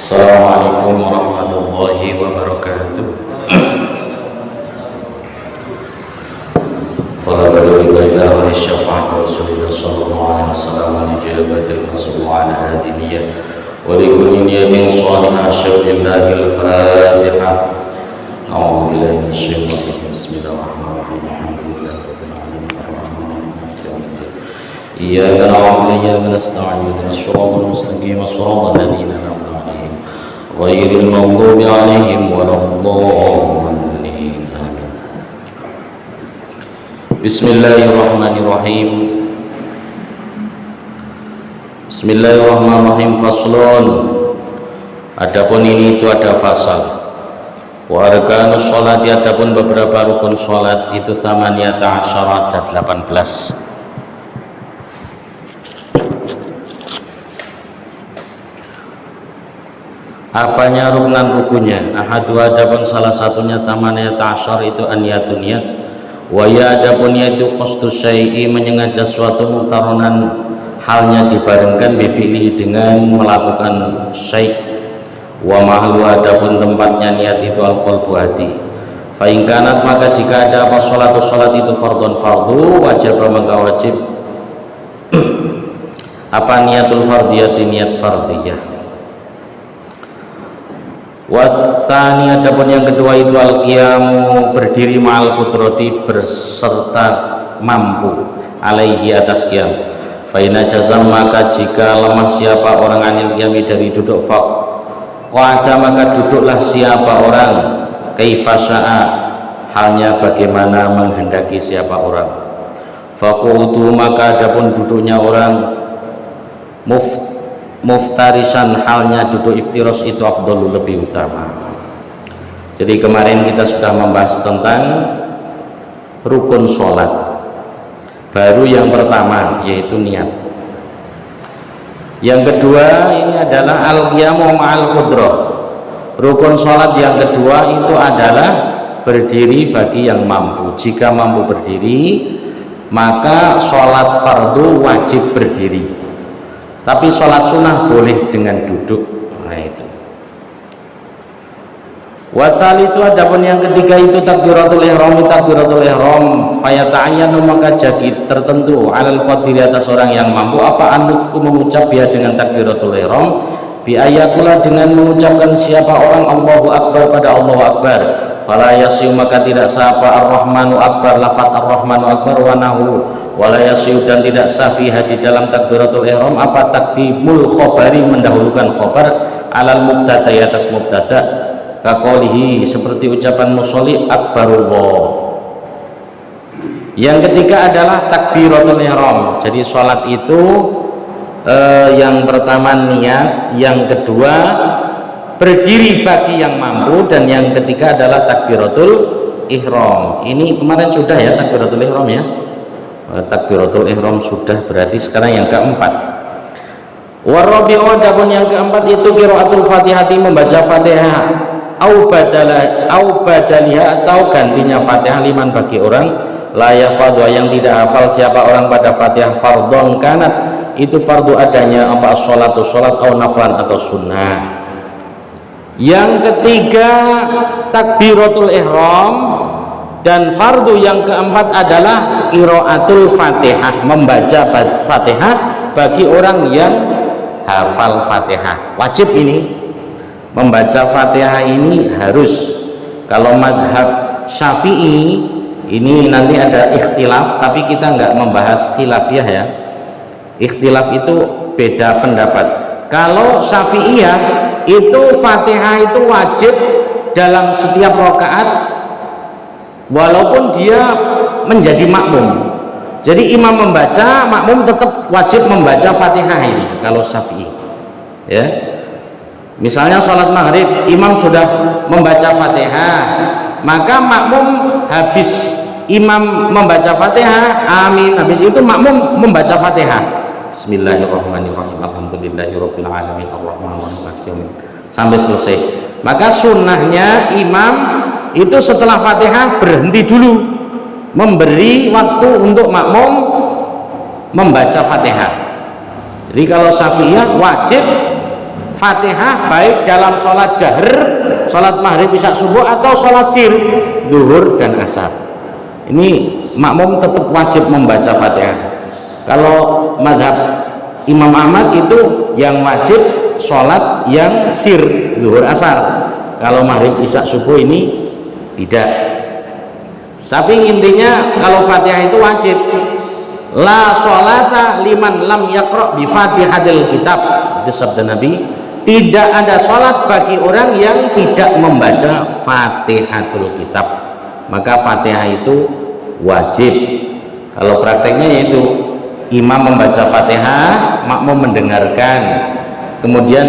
Assalamualaikum warahmatullahi wabarakatuh. Talabul ridha wa syafa'at Rasulullah sallallahu alaihi wasallam wa ijabatul rasul wa ala hadiniyah wa li kulli niyatin salihah syauqillahil Fatihah. A'udzu billahi minasyaitonir rajim. Bismillahirrahmanirrahim. Alhamdulillahi rabbil alamin arrahmanir rahim. Iyyaka na'budu wa iyyaka nasta'in. Ihdinas siratal mustaqim siratal ladzina an'amta 'alaihim ghairil maghdubi 'alaihim waladdallin. Amin. Bismillahirrahmanirrahim. Bismillahirrahmanirrahim. Faslun. Adapun ini itu ada fasal. Wa arkanus sholati, adapun beberapa rukun sholat itu 18 ada 18. Apanya rukunan-rukunnya? Ahadu, adapun salah satunya 18 itu an-niyatun niyat. Wa ya, adapun yaitu qasdus syai'i, menyengaja suatu muktaronan halnya dibarengkan bifi'li dengan melakukan syai'. Wa mahlu, adapun tempatnya niat itu al-qalbu, hati. Fa in kanat, maka jika ada apa salat itu fardhon fardu, wajib maka wajib apa niatul fardiyati, niat fardiyah. Wathani, adapun yang kedua itu al-qiyamu, berdiri ma'al qudrati, berserta mampu, alaihi, atas qiyam. Fa in jazam, maka jika lemah siapa orang anil qiyami, dari duduk, qa'ada, maka duduklah siapa orang, kaifa sya'a, halnya bagaimana menghendaki siapa orang. Faqudu, maka adapun duduknya orang, muftarisan, halnya duduk iftiros itu afdalu, lebih utama. Jadi kemarin kita sudah membahas tentang rukun sholat. Baru yang pertama yaitu niat. Yang kedua ini adalah al-qiyamu ma'al qudrah. Rukun sholat yang kedua itu adalah berdiri bagi yang mampu. Jika mampu berdiri, maka sholat fardu wajib berdiri. Tapi sholat sunnah boleh dengan duduk. Nah itu. Wa tsalitsu, adapun yang ketiga itu takbiratul ihram. Takbiratul ihram fayata'ayyanu, maka jadi tertentu alal qadiri, atas orang yang mampu apa anutku, mengucap dia dengan takbiratul ihram, bi ayakula, dengan mengucapkan siapa orang Allahu akbar pada Allahu akbar. Fala yasiu, maka tidak sah apa ar-rahmanu akbar, lafaz ar-rahmanu akbar wa nahu. Wala yasiu, dan tidak sah fiha, di dalam takbiratul ihram apa taqdimul khabari, mendahulukan khabar alal mubtada, atas mubtada. Kaqolihi, seperti ucapan musolli akbarullah. Yang ketiga adalah takbiratul ihram. Jadi sholat itu yang pertama niat, yang kedua berdiri bagi yang mampu, dan yang ketiga adalah takbiratul ihram. Ini kemarin sudah ya takbiratul ihram ya. Takbiratul ihram sudah, berarti sekarang yang keempat. Warabi'u, adapun yang keempat itu qiraatul fatihati, membaca fatihah. Au badaliha, atau gantinya fatihah, liman, bagi orang la yafadhu, yang tidak hafal siapa orang pada fatihah, fardhon kanat, itu fardu adanya apa sholatu sholat, au naflan, atau sunnah. Yang ketiga takbiratul ihram, dan fardu yang keempat adalah qiraatul fatihah, membaca fatihah bagi orang yang hafal fatihah. Wajib ini membaca fatihah, ini harus. Kalau madhab syafi'i ini nanti ada ikhtilaf, tapi kita nggak membahas khilafiyah ya. Ikhtilaf itu beda pendapat. Kalau syafi'iyah itu fatihah itu wajib dalam setiap rakaat, walaupun dia menjadi makmum. Jadi imam membaca, makmum tetap wajib membaca fatihah ini kalau syafi'i ya. Misalnya sholat maghrib, imam sudah membaca fatihah, maka makmum habis imam membaca fatihah, amin, habis itu makmum membaca fatihah, bismillahirrahmanirrahim, alhamdulillahirabbil alamin, arrahmanirrahim, sampai selesai. Maka sunnahnya imam itu setelah fatihah berhenti dulu, memberi waktu untuk makmum membaca fatihah. Jadi kalau syafi'iyah wajib Fatihah baik dalam sholat jahr, sholat maghrib isya subuh, atau sholat sir, zuhur dan asar. Ini makmum tetap wajib membaca Fatihah. Kalau madhab Imam Ahmad itu yang wajib sholat yang sir, zuhur asar. Kalau maghrib isya subuh ini tidak. Tapi intinya kalau Fatihah itu wajib. La sholata liman lam yaqra bi Fatihatil kitab, itu sabda Nabi. Tidak ada sholat bagi orang yang tidak membaca Fatihatul kitab. Maka Fatihah itu wajib. Kalau prakteknya yaitu imam membaca Fatihah, makmum mendengarkan, kemudian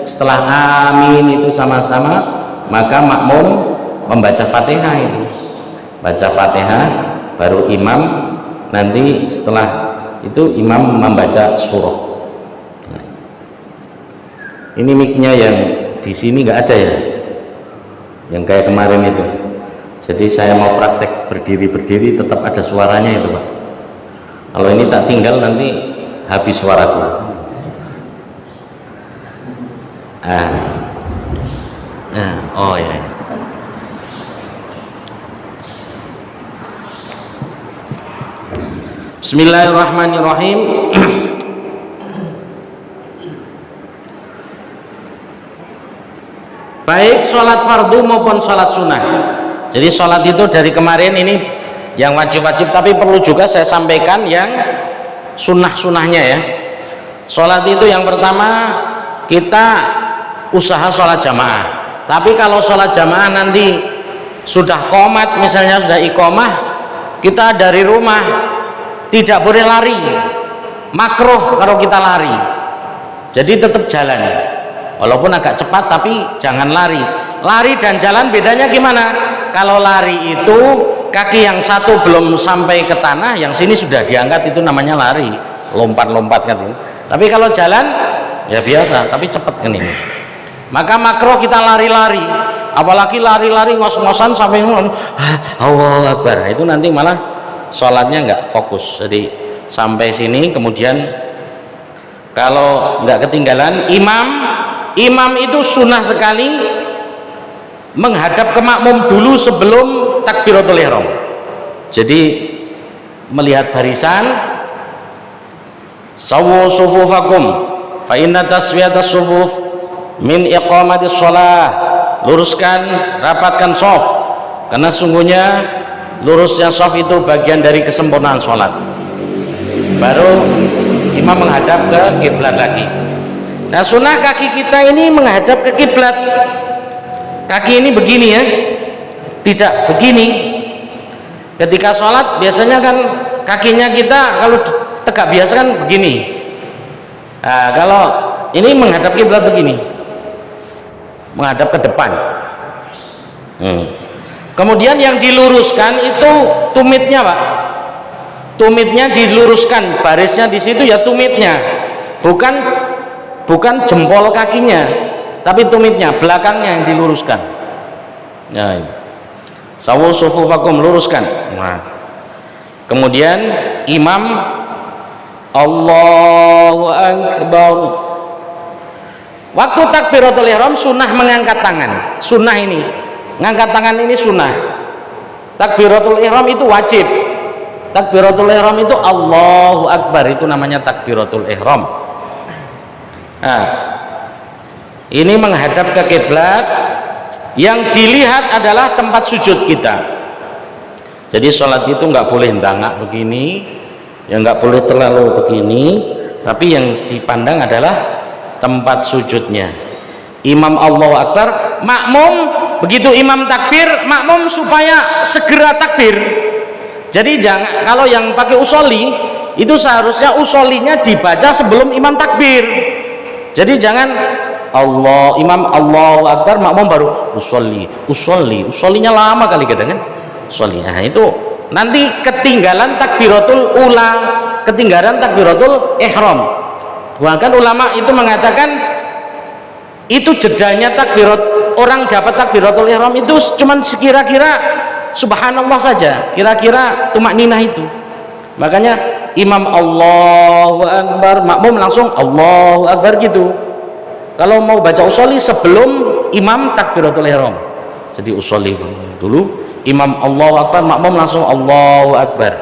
setelah amin itu sama-sama, maka makmum membaca Fatihah. Itu baca Fatihah baru imam, nanti setelah itu imam membaca surah. Ini mic-nya yang di sini nggak ada ya, yang kayak kemarin itu. Jadi saya mau praktek berdiri tetap ada suaranya itu Pak. Kalau ini tak tinggal nanti habis suaraku. Oh ya. Bismillahirrahmanirrahim. Baik sholat fardu maupun sholat sunnah. Jadi sholat itu dari kemarin ini yang wajib-wajib, tapi perlu juga saya sampaikan yang sunnah-sunnahnya ya. Sholat itu yang pertama kita usaha sholat jamaah. Tapi kalau sholat jamaah nanti sudah qomat, misalnya sudah iqomah, kita dari rumah tidak boleh lari, makruh kalau kita lari. Jadi tetap jalan, walaupun agak cepat tapi jangan lari. Lari dan jalan bedanya gimana? Kalau lari itu kaki yang satu belum sampai ke tanah, yang sini sudah diangkat, itu namanya lari, lompat-lompat kan. Tapi kalau jalan ya biasa tapi cepat kan ini. Maka makruh kita lari-lari, apalagi lari-lari ngos-ngosan sampai Allahu Akbar, itu nanti malah sholatnya nggak fokus. Jadi sampai sini, kemudian kalau nggak ketinggalan imam itu sunnah sekali menghadap ke makmum dulu sebelum takbiratul ihram. Jadi melihat barisan, sawu sufufakum fa inna taswiyatas sufuf min iqamatis shalah, luruskan, rapatkan shaf, karena sungguhnya lurusnya shaf itu bagian dari kesempurnaan sholat. Baru imam menghadap ke kiblat lagi. Nah, sunnah kaki kita ini menghadap ke kiblat. Kaki ini begini ya, tidak begini. Ketika sholat biasanya kan kakinya kita kalau tegak biasa kan begini. Nah, kalau ini menghadap kiblat begini, menghadap ke depan. Kemudian yang diluruskan itu tumitnya Pak. Tumitnya diluruskan, barisnya di situ ya tumitnya, bukan jempol kakinya, tapi tumitnya, belakangnya yang diluruskan. Ya, sawu sufufakum, luruskan. Nah, kemudian imam Allahu Akbar. Waktu takbiratul ihram sunnah mengangkat tangan. Sunnah ini, ngangkat tangan ini sunnah. Takbiratul ihram itu wajib. Takbiratul ihram itu Allahu Akbar, itu namanya takbiratul ihram. Nah, ini menghadap ke kiblat. Yang dilihat adalah tempat sujud kita. Jadi sholat itu nggak boleh ndangak begini, ya nggak boleh terlalu begini, tapi yang dipandang adalah tempat sujudnya. Imam Allahu Akbar, makmum begitu imam takbir, makmum supaya segera takbir. Jadi jangan, kalau yang pakai usolli itu seharusnya usolinya dibaca sebelum imam takbir. Jadi jangan imam Allahu Akbar, makmum baru usolinya lama kali kadang kan. Usolli. Nah, itu nanti ketinggalan takbiratul ula, ketinggalan takbiratul ihram. Bahkan ulama itu mengatakan itu jedanya takbirat, orang dapat takbiratul ihram itu cuman sekira-kira subhanallah saja, kira-kira tumakninah itu. Makanya imam Allahu Akbar, makmum langsung Allahu Akbar gitu. kalau mau baca usolli sebelum imam takbiratul ihram. Jadi usolli dulu, imam Allahu Akbar, makmum langsung Allahu Akbar.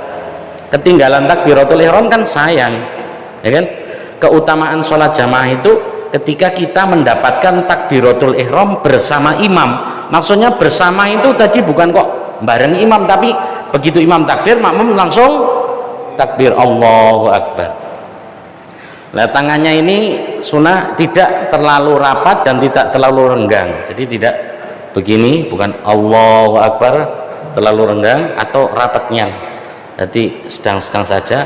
Ketinggalan takbiratul ihram kan sayang, ya kan? Keutamaan sholat jamaah itu ketika kita mendapatkan takbiratul ihram bersama imam. Maksudnya bersama itu tadi bukan kok bareng imam, tapi begitu imam takbir, makmum langsung takbir Allahu Akbar. Nah, tangannya ini sunnah tidak terlalu rapat dan tidak terlalu renggang. Jadi tidak begini, bukan Allahu Akbar terlalu renggang atau rapatnya. Jadi sedang-sedang saja.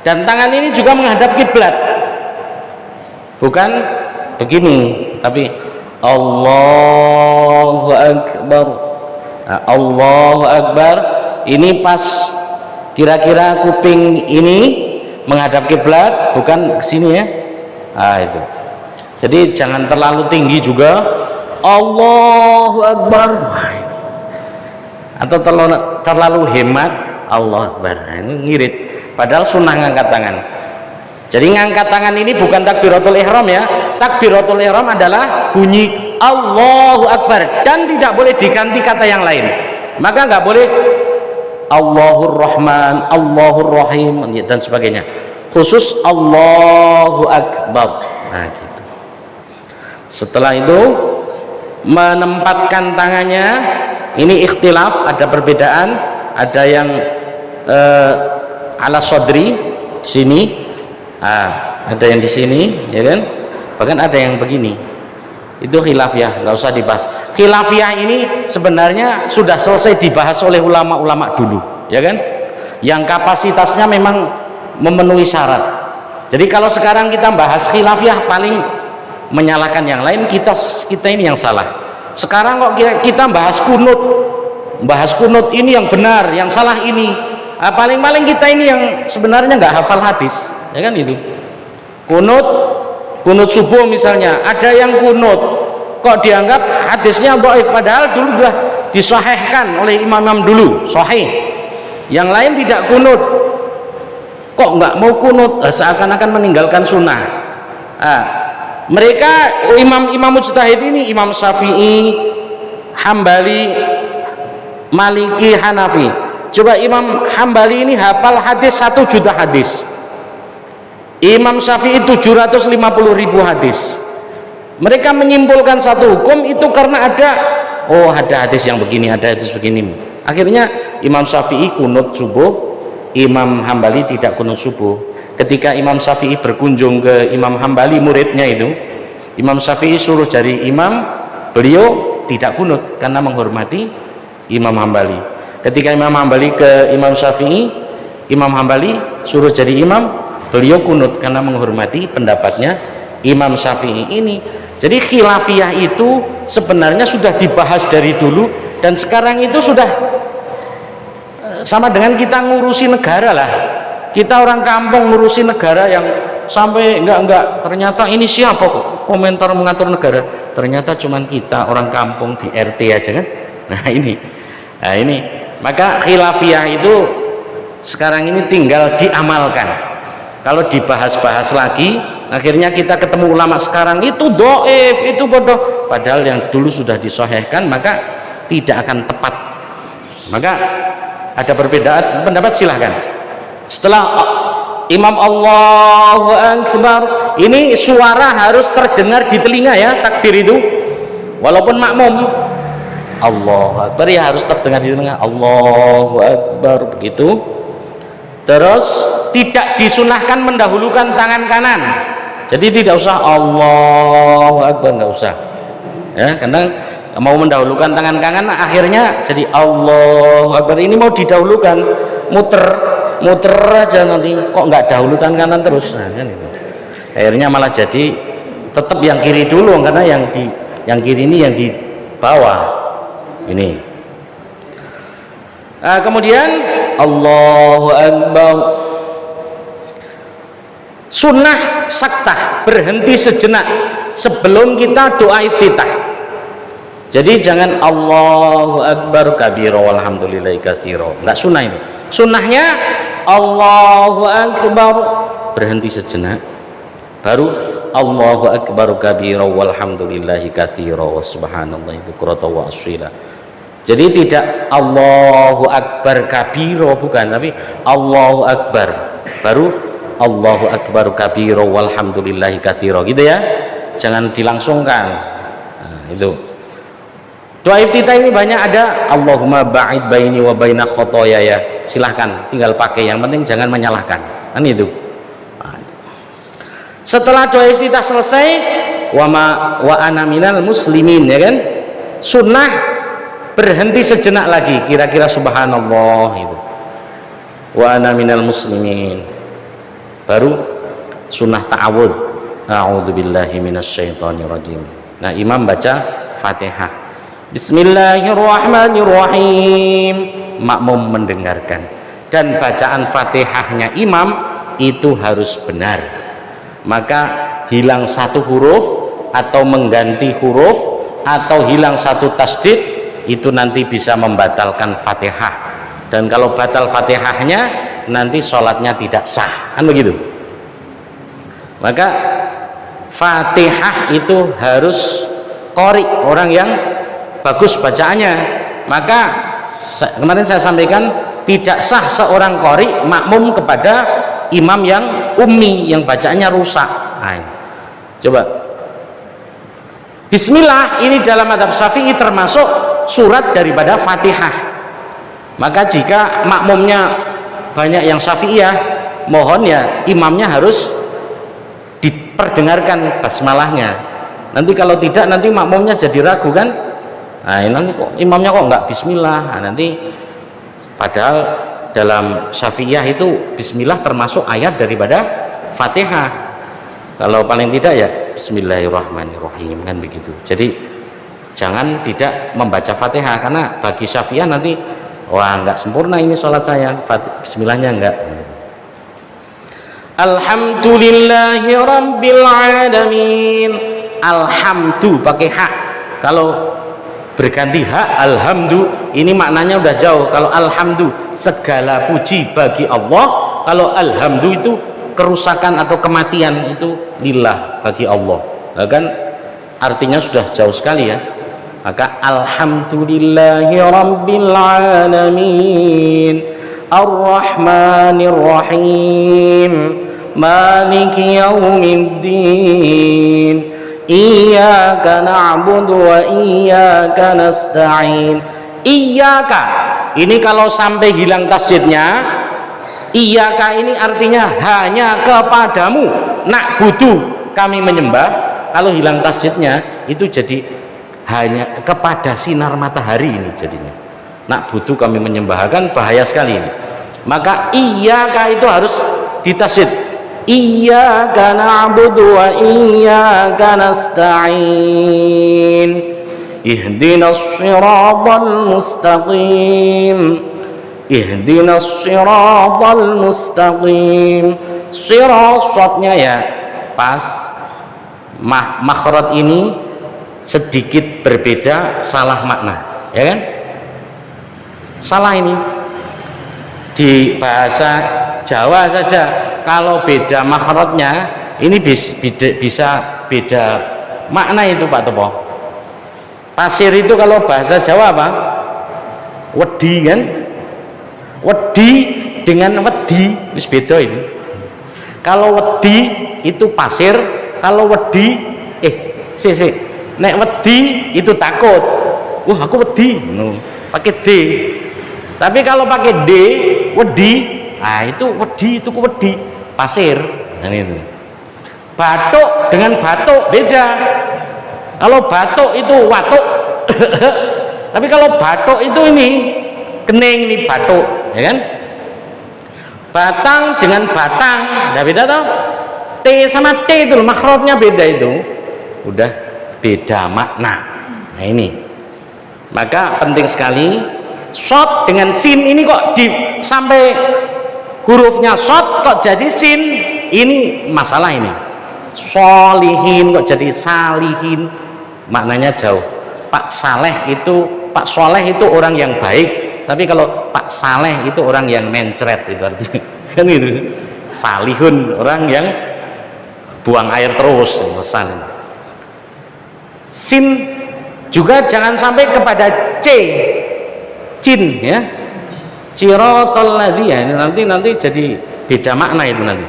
Dan tangan ini juga menghadap kiblat, bukan begini, tapi Allahu Akbar. Nah, Allahu Akbar ini pas kira-kira kuping ini menghadap kiblat, bukan ke sini ya. Nah, itu. Jadi jangan terlalu tinggi juga. Allahu Akbar. Atau terlalu hemat. Allah Akbar. Nah, ini ngirit. Padahal sunnah ngangkat tangan. Jadi ngangkat tangan ini bukan takbiratul ihram ya. Takbiratul ihram adalah bunyi Allahu Akbar dan tidak boleh diganti kata yang lain. Maka nggak boleh Allahur Rahman, Allahur Rahim dan sebagainya. Khusus Allahu Akbar. Nah, gitu. Setelah itu menempatkan tangannya ini ikhtilaf, ada perbedaan, ada yang ala sodri sini, ada yang di sini, ya kan? Bahkan ada yang begini. Itu khilafiyah, nggak usah dibahas. Khilafiyah ini sebenarnya sudah selesai dibahas oleh ulama-ulama dulu, ya kan? Yang kapasitasnya memang memenuhi syarat. Jadi kalau sekarang kita bahas khilafiyah paling menyalahkan yang lain, kita ini yang salah. Sekarang kok kita bahas kunut ini yang benar, yang salah ini. Paling-paling kita ini yang sebenarnya nggak hafal hadis, ya kan itu. Kunut subuh misalnya, ada yang kunut kok dianggap hadisnya dhaif, padahal dulu sudah disahihkan oleh imam-imam dulu, sahih. Yang lain tidak kunut, kok nggak mau kunut, seakan-akan meninggalkan sunnah. Mereka imam-imam mujtahid ini, Imam Syafi'i, Hambali, Maliki, Hanafi. Coba Imam Hambali ini hafal hadis 1 juta hadis, Imam Syafi'i 750.000 hadis. Mereka menyimpulkan satu hukum itu karena ada hadis yang begini, ada hadis begini. Akhirnya Imam Syafi'i kunut subuh, Imam Hambali tidak kunut subuh. Ketika Imam Syafi'i berkunjung ke Imam Hambali, muridnya itu, Imam Syafi'i suruh jadi imam, beliau tidak kunut karena menghormati Imam Hambali. Ketika Imam Hambali ke Imam Syafi'i, Imam Hambali suruh jadi imam, beliau kunut karena menghormati pendapatnya Imam Syafi'i ini. Jadi khilafiyah itu sebenarnya sudah dibahas dari dulu, dan sekarang itu sudah sama dengan kita ngurusi negara lah. Kita orang kampung ngurusi negara yang sampai enggak, ternyata ini siapa kok komentar mengatur negara, ternyata cuman kita orang kampung di RT aja kan. Nah ini maka khilafiyah itu sekarang ini tinggal diamalkan. Kalau dibahas-bahas lagi, akhirnya kita ketemu ulama sekarang itu dhaif, itu bodoh, padahal yang dulu sudah disahihkan, maka tidak akan tepat. Maka ada perbedaan pendapat, silahkan. Setelah Imam Allahu Akbar, ini suara harus terdengar di telinga ya, takbir itu walaupun makmum. Allahu Akbar ya harus terdengar di telinga, Allahu Akbar, begitu. Terus tidak disunahkan mendahulukan tangan kanan, jadi tidak usah Allahu Akbar, nggak usah ya, karena mau mendahulukan tangan kanan akhirnya jadi Allahu Akbar. Ini mau didahulukan, muter aja, nanti kok nggak dahulu tangan kanan terus, nah, kan itu. Akhirnya malah jadi tetap yang kiri dulu, karena yang kiri ini yang di bawah ini. Kemudian Allahu Akbar. Sunnah saktah, berhenti sejenak sebelum kita doa iftitah. Jadi jangan Allahu Akbar kabira walhamdulillahi katsira, enggak sunnah itu. Sunnahnya Allahu Akbar, berhenti sejenak, baru Allahu akbar kabira walhamdulillahi katsira wa subhanallahi bukratan wa asila. Jadi tidak Allahu akbar kabira, bukan, tapi Allahu akbar baru Allahu akbar kabira walhamdulillahi katsira, gitu ya, jangan dilangsungkan. Nah, itu doa iftitah ini banyak ada Allahumma ba'id baini wa baina khotoyaya, silahkan tinggal pakai, yang penting jangan menyalahkan, kan itu. Nah, setelah doa iftitah selesai, wa ana minal muslimin, ya kan, sunnah berhenti sejenak lagi, kira-kira subhanallah itu, wa ana minal muslimin, baru sunnah ta'awudz, a'udzubillahi minasyaitonirrajim. Nah, imam baca Fatihah, bismillahirrahmanirrahim, makmum mendengarkan, dan bacaan Fatihahnya imam itu harus benar. Maka hilang satu huruf atau mengganti huruf atau hilang satu tasdid itu nanti bisa membatalkan Fatihah, dan kalau batal Fatihahnya nanti sholatnya tidak sah, kan begitu. Maka Fatihah itu harus qori, orang yang bagus bacaannya. Maka kemarin saya sampaikan tidak sah seorang qori makmum kepada imam yang ummi, yang bacaannya rusak. Nah, coba bismillah ini dalam mazhab Syafi'i termasuk surat daripada Fatihah. Maka jika makmumnya banyak yang Syafi'iyah, mohon ya imamnya harus diperdengarkan basmalahnya. Nanti kalau tidak, nanti makmumnya jadi ragu, kan. Nah, nanti kok imamnya kok enggak bismillah. Nah, nanti padahal dalam Syafi'iyah itu bismillah termasuk ayat daripada Fatihah. Kalau paling tidak ya bismillahirrahmanirrahim, kan begitu. Jadi jangan tidak membaca Fatihah, karena bagi Syafi'iyah nanti wah enggak sempurna ini sholat saya, bismillahnya enggak. Alhamdulillahi rabbil alamin, alhamdu pakai hak. Kalau berganti hak alhamdu, ini maknanya udah jauh. Kalau alhamdu segala puji bagi Allah, kalau alhamdu itu kerusakan atau kematian, itu lillah, bagi Allah. Nah, kan artinya sudah jauh sekali ya. Maka alhamdulillahi rabbil alamin arrahmanir rahim maliki yaumiddin iyyaka na'budu wa iyyaka nasta'in. Iyyaka ini kalau sampai hilang tasydidnya, iyyaka ini artinya hanya kepadamu, na'budu kami menyembah. Kalau hilang tasydidnya itu jadi hanya kepada sinar matahari, ini jadinya na'budu kami menyembah, kan bahaya sekali ini. Maka iyyaka itu harus ditasydid, iyyaka na'budu wa iyyaka nasta'in ihdinas siratal mustaqim ihdinas siratal mustaqim. Siratnya ya pas, makhraj ini sedikit berbeda, salah makna, ya kan, salah ini di bahasa Jawa saja. Kalau beda makhrajnya ini bisa beda makna itu Pak Topo. Pasir itu kalau bahasa Jawa apa? Wedi, kan, wedi dengan wedi wis beda itu. Kalau wedi itu pasir, kalau wedi nek wedi itu takut, wah aku wedi, no, pakai D. Tapi kalau pakai D, wedi, nah itu wedi, itu wedi, pasir. Nah, itu batuk dengan batuk beda. Kalau batuk itu watuk tapi kalau batuk itu ini kening, ini batuk, ya kan. Batang dengan batang, udah beda toh. T sama T itu makhrajnya beda, itu udah beda makna. Nah, ini maka penting sekali. Shot dengan sin ini kok sampai hurufnya shot kok jadi sin, ini masalah ini. Solihin kok jadi salihin, maknanya jauh. Pak Saleh itu, Pak Soleh itu orang yang baik, tapi kalau Pak Saleh itu orang yang mencret, itu artinya kan itu. Salihun orang yang buang air terus pesan. Sin juga jangan sampai kepada cin ya, siratal ladzina, nanti jadi beda makna itu nanti.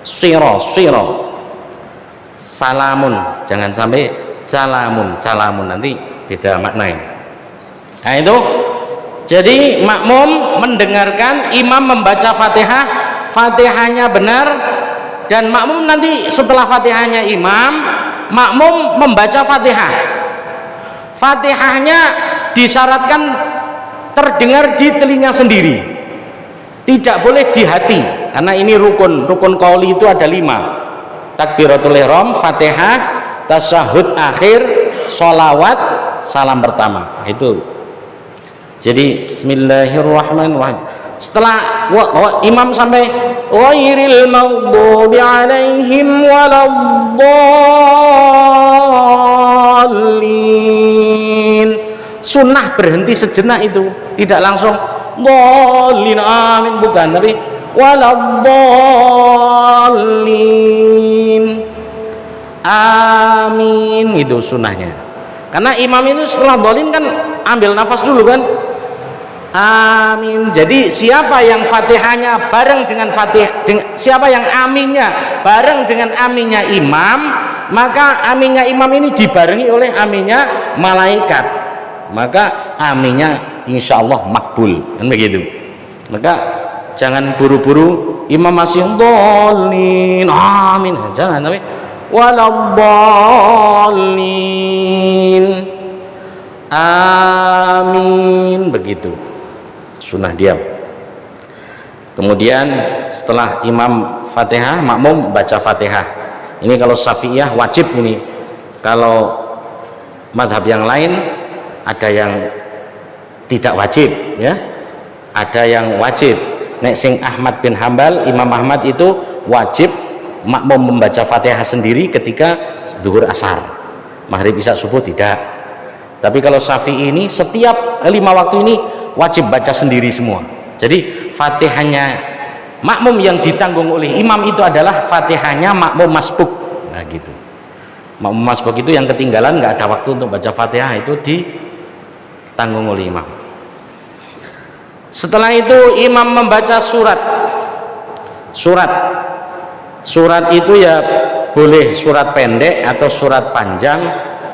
Siro salamun, jangan sampai salamun nanti beda makna ini. Nah itu jadi makmum mendengarkan imam membaca Fatihah, Fatihahnya benar, dan makmum nanti setelah Fatihahnya imam, makmum membaca Fatihah, Fatihahnya disyaratkan terdengar di telinga sendiri, tidak boleh di hati, karena ini rukun qauli itu ada 5: takbiratul ihram, Fatihah, tasyahud akhir, sholawat, salam pertama. Itu jadi bismillahirrahmanirrahim. Setelah imam sampai ghairil maghdubi alaihim waladdallin, sunnah berhenti sejenak, itu tidak langsung dhalin amin, bukan, tapi waladdallin amin, itu sunnahnya. Karena imam itu setelah dhalin kan ambil nafas dulu kan, amin. Jadi siapa yang Fatihahnya bareng dengan siapa yang aminnya bareng dengan aminnya imam, maka aminnya imam ini dibarengi oleh aminnya malaikat, maka aminnya insya Allah makbul, kan begitu. Maka jangan buru-buru imam masih dhalin amin, jangan, tapi waladdallin amin, begitu sunnah diam. Kemudian setelah imam Fatihah, makmum baca Fatihah. Ini kalau Syafi'iyah wajib ini. Kalau madhab yang lain ada yang tidak wajib ya, ada yang wajib. Nek sing Ahmad bin Hambal, Imam Ahmad itu wajib makmum membaca Fatihah sendiri ketika zuhur asar, maghrib isya subuh tidak. Tapi kalau Syafi'i ini setiap 5 waktu ini wajib baca sendiri semua. Jadi Fatihahnya makmum yang ditanggung oleh imam itu adalah Fatihahnya makmum masbuk. Nah gitu. Makmum masbuk itu yang ketinggalan, nggak ada waktu untuk baca Fatihah, itu ditanggung oleh imam. Setelah itu imam membaca surat itu ya boleh surat pendek atau surat panjang,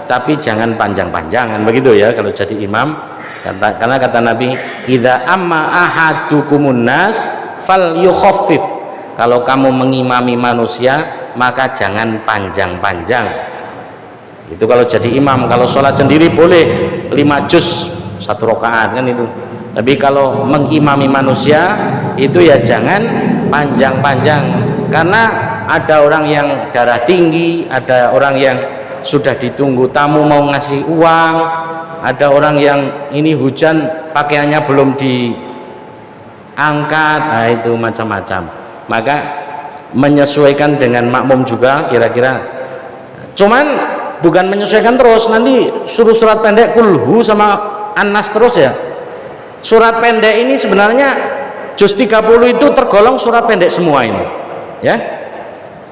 tapi jangan panjang-panjangan begitu ya kalau jadi imam. Karena kata Nabi, idza amma ahadukumun nas fal yukhaffif, kalau kamu mengimami manusia maka jangan panjang-panjang. Itu kalau jadi imam. Kalau sholat sendiri boleh 5 juz 1 rakaat kan itu. Tapi kalau mengimami manusia itu ya jangan panjang-panjang, karena ada orang yang darah tinggi, ada orang yang sudah ditunggu tamu mau ngasih uang, ada orang yang ini hujan pakaiannya belum diangkat, nah itu macam-macam. Maka menyesuaikan dengan makmum juga kira-kira. Cuman bukan menyesuaikan terus, nanti suruh surat pendek kulhu sama An-Nas terus ya. Surat pendek ini sebenarnya juz 30 itu tergolong surat pendek semua ini ya.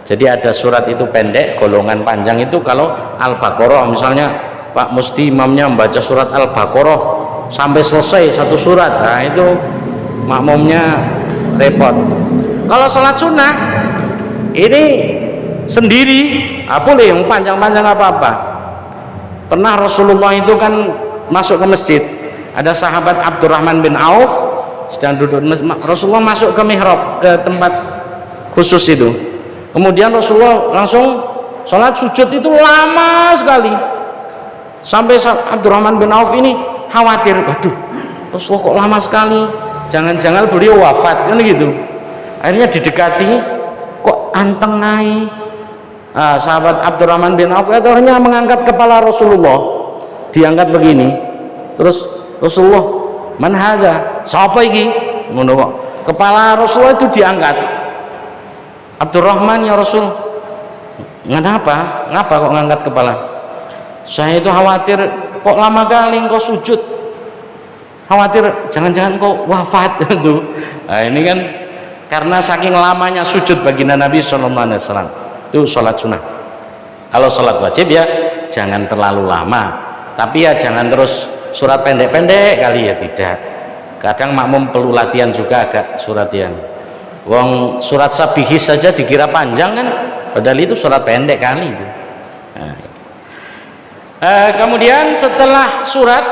Jadi ada surat itu pendek, golongan panjang itu kalau Al-Baqarah misalnya Pak Musti imamnya membaca surat Al-Baqarah sampai selesai 1 surat, nah itu makmumnya repot. Kalau sholat sunnah ini sendiri boleh yang panjang-panjang apa-apa. Pernah Rasulullah itu kan masuk ke masjid, ada sahabat Abdurrahman bin Auf sedang duduk, Rasulullah masuk ke mihrab, ke tempat khusus itu. Kemudian Rasulullah langsung sholat sujud itu lama sekali, sampai Abdurrahman bin Auf ini khawatir, waduh Rasulullah kok lama sekali, jangan-jangan beliau wafat kan gitu. Akhirnya didekati, kok anteng naik. Sahabat Abdurrahman bin Auf akhirnya mengangkat kepala Rasulullah, diangkat begini, terus Rasulullah, man hadza, siapa iki? Ngono kok. Kepala Rasulullah itu diangkat. Abdurrahman, ya Rasul, ngapa kok ngangkat kepala? Saya itu khawatir kok lama kali engkau sujud, khawatir jangan-jangan kau wafat itu. Nah, ini kan karena saking lamanya sujud baginda Nabi SAW. itu sholat sunnah. Kalau sholat wajib ya jangan terlalu lama, tapi ya jangan terus surat pendek-pendek kali ya, tidak. Kadang makmum perlu latihan juga agak surat yang wong surat sabihis saja dikira panjang kan, padahal itu surat pendek kali itu. Kemudian setelah surat,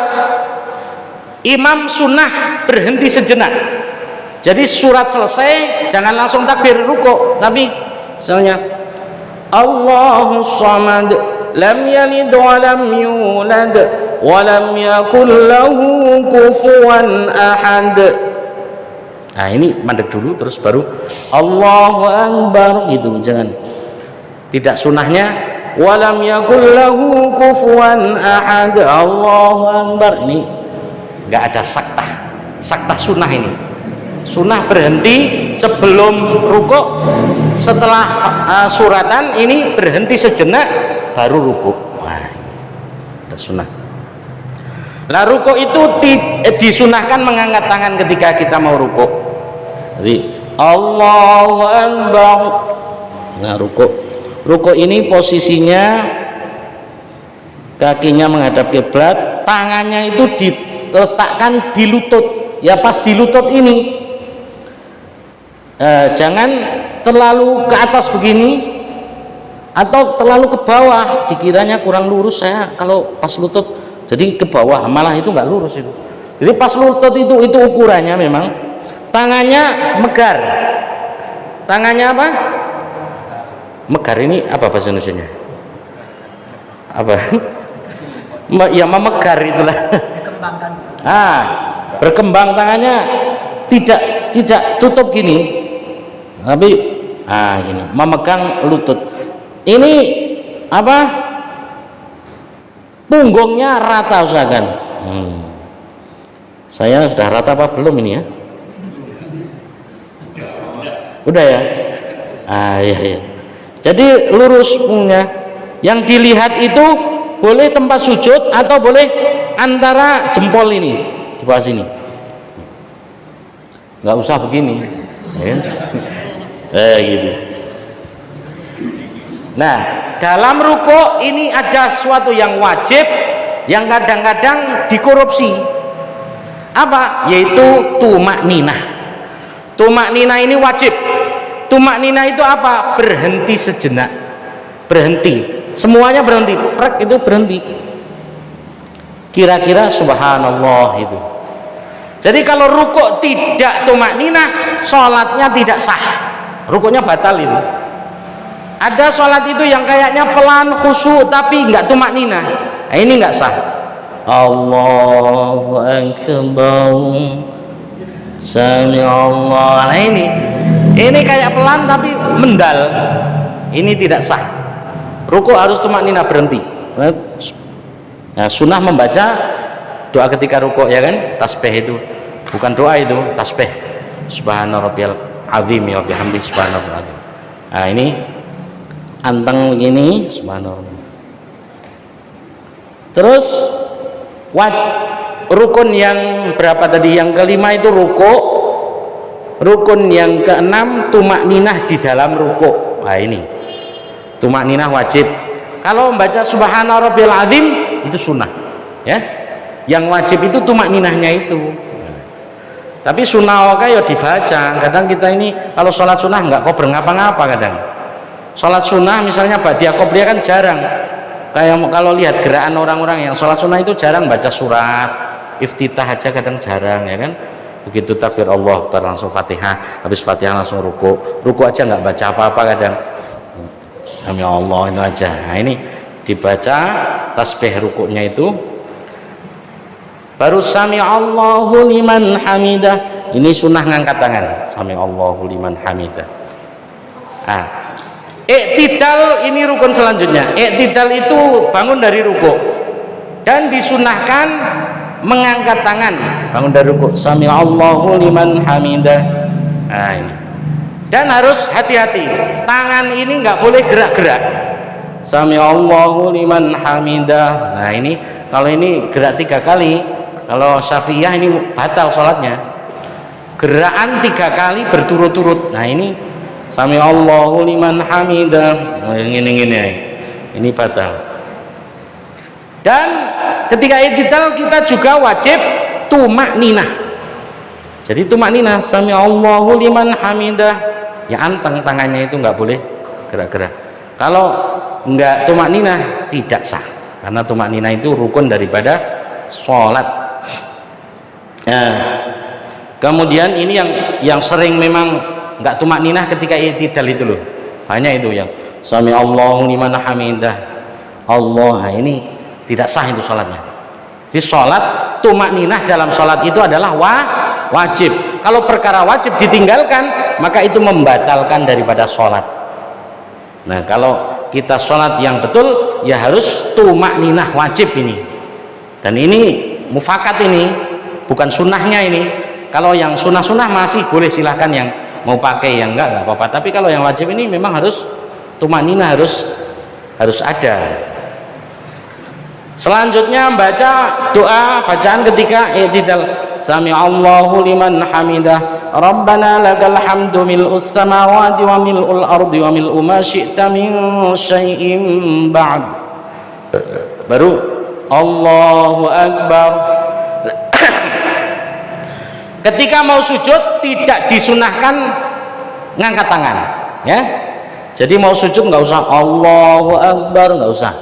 imam sunnah berhenti sejenak. Jadi surat selesai jangan langsung takbir rukuk, tapi misalnya Allahu Samad lam yalid wa lam yulad wa lam yakul lahu kufuwan ahad. Nah ini mandek dulu terus baru Allahu Akbar gitu, jangan. Tidak sunnahnya wa lam yakul lahu kufuwan ahad Allahu Akbar, ini nggak ada saktah sunnah ini. Sunnah berhenti sebelum rukuk, setelah suratan ini berhenti sejenak baru rukuk. Wah, ada sunnah. Lah rukuk itu disunahkan mengangkat tangan ketika kita mau rukuk. Jadi Allahu Akbar. Nah rukuk ini posisinya kakinya menghadap kiblat, tangannya itu diletakkan di lutut. Ya pas di lutut ini. Jangan terlalu ke atas begini atau terlalu ke bawah, dikiranya kurang lurus saya kalau pas lutut jadi ke bawah, malah itu nggak lurus itu. Jadi pas lutut itu ukurannya memang tangannya megar. Tangannya apa? Megar ini apa bahasa Indonesianya? Apa? Ya memegar itulah. Berkembang tangannya, tidak tutup gini. Tapi gini, memegang lutut. Ini apa? Punggungnya rata usahakan. Saya sudah rata apa belum ini ya? Udah ya? Iya. Jadi lurus punggungnya. Yang dilihat itu boleh tempat sujud atau boleh antara jempol ini di bawah sini. Nggak usah begini. Gitu. Nah, dalam rukuk ini ada sesuatu yang wajib yang kadang-kadang dikorupsi. Apa? Yaitu tumak ninah. Tumak ninah ini wajib. Tumak ninah itu apa? Berhenti sejenak. Berhenti. Semuanya berhenti. Prek itu berhenti. Kira-kira subhanallah itu. Jadi kalau rukuk tidak tumak ninah, sholatnya tidak sah. Rukuknya batal itu. Ada sholat itu yang kayaknya pelan khusyuk tapi nggak tumak ninah. Nah, ini nggak sah. Allahu Akbar. Sami Allah. Nah ini kayak pelan tapi mendal. Ini tidak sah. Rukuk harus tumak ninah, berhenti. Nah, sunnah membaca doa ketika rukuk ya kan, tasbih itu. Bukan doa itu, tasbih. Subhana rabbiyal azim wa bihamdi subhanallah. Nah ini anteng begini subhanallah. Terus rukun yang berapa tadi? Yang kelima itu rukuk. Rukun yang keenam tumak ninah di dalam rukuk. Nah ini tumak ninah wajib. Kalau membaca subhana rabbiyal azim itu sunnah ya. Yang wajib itu tumak ninahnya itu. Tapi sunnah wae ya dibaca. Kadang kita ini kalau sholat sunnah nggak kober ngapa-ngapa kadang. Sholat sunnah misalnya ba'diyah qobliyah kan jarang. Kayak kalau lihat gerakan orang-orang yang sholat sunnah itu jarang baca surat. Iftitah aja kadang jarang ya kan. Begitu takbir Allah langsung Fatihah, habis Fatihah langsung ruku. Ruku aja nggak baca apa-apa kadang. Ya Allah itu aja. Nah ini dibaca tasbih rukuknya itu. Baru sami Allahu liman hamidah. Ini sunnah ngangkat tangan. Sami Allahu liman hamidah. Iktidal ini rukun selanjutnya. Iktidal itu bangun dari rukuk dan disunahkan mengangkat tangan bangun dari rukuk. Sami Allahu liman hamidah. Nah ini. Dan harus hati-hati. Tangan ini nggak boleh gerak-gerak. Sami Allahu liman hamidah. Nah ini kalau ini gerak 3 kali. Kalau Syafi'iyah ini batal sholatnya. Gerakan 3 kali berturut-turut. Nah ini Sami Allahu liman hamidah, ini batal. Dan ketika i'tidal kita juga wajib tumak ninah. Jadi tumak ninah, Sami Allahu liman hamidah, ya anteng tangannya itu nggak boleh gerak-gerak. Kalau nggak tumak ninah tidak sah, karena tumak ninah itu rukun daripada sholat. Nah, kemudian ini yang sering memang nggak tumak ninah ketika i'tidal itu loh, banyak itu yang Sami Allahu liman hamidah, Allah, ini tidak sah itu sholatnya. Di sholat tumak ninah dalam sholat itu adalah wajib. Kalau perkara wajib ditinggalkan maka itu membatalkan daripada sholat. Nah, kalau kita sholat yang betul ya harus tumak ninah, wajib ini. Dan ini mufakat, ini bukan sunnahnya ini. Kalau yang sunnah-sunnah masih boleh, silahkan yang mau pakai, yang enggak apa-apa. Tapi kalau yang wajib ini memang harus tumanina, harus ada. Selanjutnya baca doa bacaan ketika i'tidal. Sami Allahu liman hamidah, Rabbana lakal hamdu mil'us samawati wa mil'ul ardi wa mil'u ma syi'ta min syai'in ba'd. Baru Allahu Akbar. Ketika mau sujud tidak disunahkan ngangkat tangan, ya. Jadi mau sujud nggak usah Allahu Akbar, nggak usah,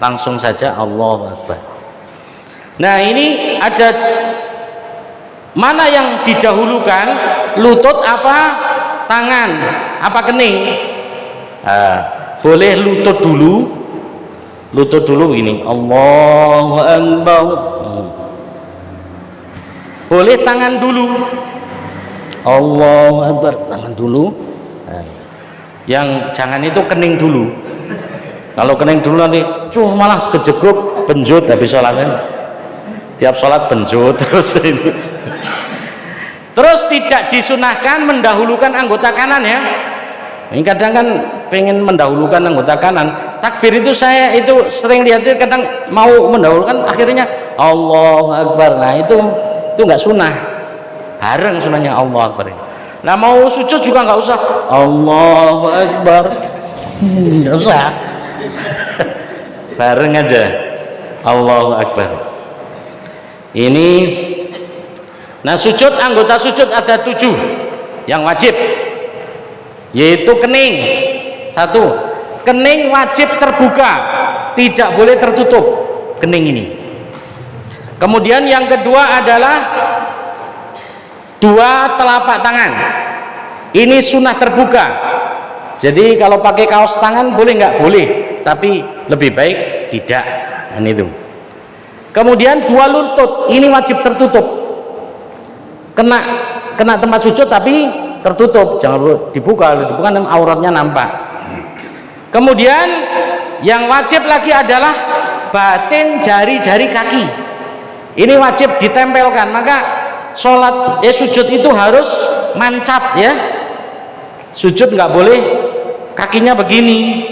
langsung saja Allahu Akbar. Nah, ini ada mana yang didahulukan, lutut apa tangan apa kening? Boleh lutut dulu ini Allahu Akbar. Boleh tangan dulu, Allahu Akbar, tangan dulu. Yang jangan itu kening dulu. Kalau kening dulu nanti malah kejeguk benjut habis sholatnya. Tiap sholat benjut terus ini. Terus tidak disunahkan mendahulukan anggota kanan, ya. Ini kadang kan pengen mendahulukan anggota kanan. Takbir itu saya itu sering lihat, kadang mau mendahulukan akhirnya Allahu Akbar. Nah, itu nggak sunnah, bareng sunnahnya Allahu Akbar. Nah, mau sujud juga nggak usah Allahu Akbar, nggak usah, bareng aja Allahu Akbar. Ini, nah, sujud, anggota sujud ada 7 yang wajib, yaitu kening. 1, kening wajib terbuka, tidak boleh tertutup kening ini. Kemudian yang kedua adalah 2 telapak tangan, ini sunnah terbuka. Jadi kalau pakai kaos tangan boleh nggak? Boleh, tapi lebih baik tidak. Ini itu. Kemudian 2 lutut, ini wajib tertutup, kena tempat sujud tapi tertutup, jangan dibuka auratnya nampak. Kemudian yang wajib lagi adalah batin jari-jari kaki, ini wajib ditempelkan. Maka sholat sujud itu harus mancat, ya. Sujud nggak boleh kakinya begini.